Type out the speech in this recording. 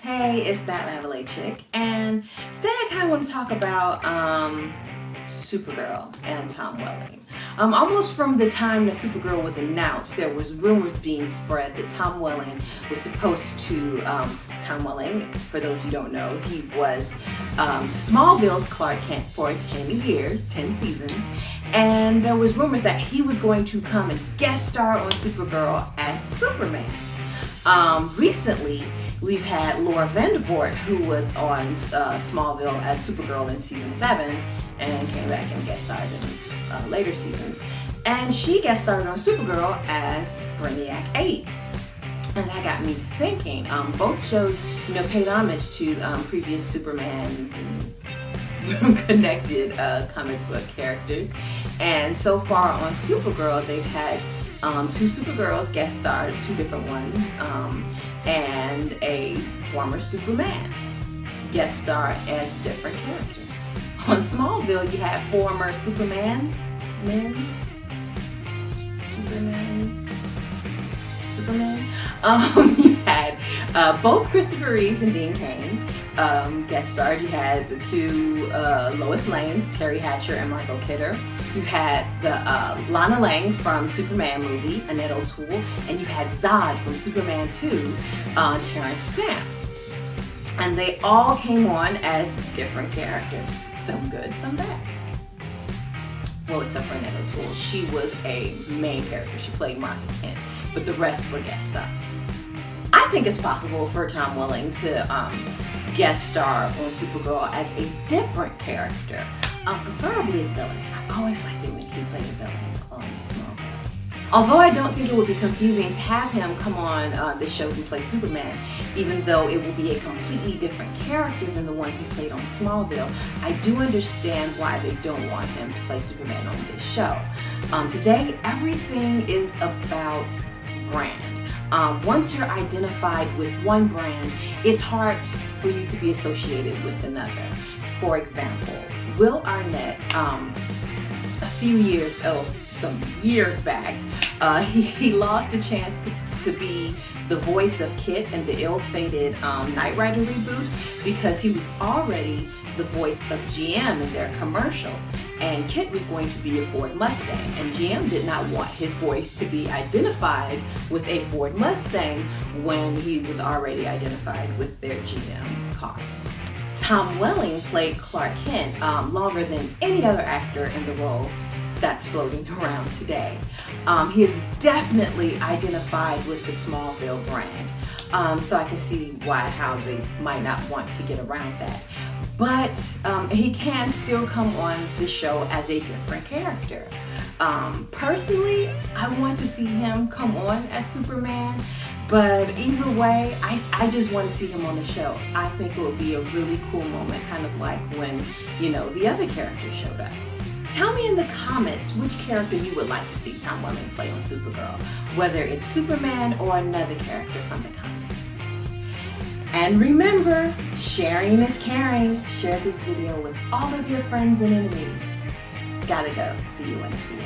Hey, it's that Lavallais chick, and today I kind of want to talk about Supergirl and Tom Welling. Almost from the time that Supergirl was announced, there was rumors being spread that Tom Welling was supposed to, Tom Welling, for those who don't know, he was Smallville's Clark Kent for 10 years, 10 seasons, and there was rumors that he was going to come and guest star on Supergirl as Superman. Recently, we've had Laura Vandervoort, who was on Smallville as Supergirl in season 7 and came back and guest starred in later seasons. And she guest starred on Supergirl as Brainiac 8. And that got me to thinking. Both shows, paid homage to previous Superman and connected comic book characters. And so far on Supergirl, they've had two Supergirls guest starred, two different ones, and a former Superman guest star as different characters. On Smallville, you have former Superman. You had both Christopher Reeve and Dean Cain guest starred. You had the two Lois Lanes, Terry Hatcher and Michael Kidder. You had the Lana Lang from Superman movie, Annette O'Toole, and you had Zod from Superman 2, Terrence Stamp. And they all came on as different characters, some good, some bad. Well, except for Annette O'Toole. She was a main character. She played Martha Kent, but the rest were guest stars. I think it's possible for Tom Welling to guest star on Supergirl as a different character, preferably a villain. I always liked it when he played a villain on Smallville. Although I don't think it would be confusing to have him come on the show and play Superman, even though it will be a completely different character than the one he played on Smallville, I do understand why they don't want him to play Superman on this show. Today, everything is about brand. Once you're identified with one brand, it's hard for you to be associated with another. For example, Will Arnett, some years back, he lost the chance to be the voice of Kit in the ill-fated Knight Rider reboot because he was already the voice of GM in their commercials. And Kit was going to be a Ford Mustang, and GM did not want his voice to be identified with a Ford Mustang when he was already identified with their GM cars. Tom Welling played Clark Kent longer than any other actor in the role that's floating around today. He is definitely identified with the Smallville brand, so I can see how they might not want to get around that. But he can still come on the show as a different character. Personally, I want to see him come on as Superman, but either way, I just want to see him on the show. I think it would be a really cool moment, kind of like when, the other characters showed up. Tell me in the comments which character you would like to see Tom Welling play on Supergirl, whether it's Superman or another character from the comics. And remember, sharing is caring. Share this video with all of your friends and enemies. Gotta go. See you when I see you.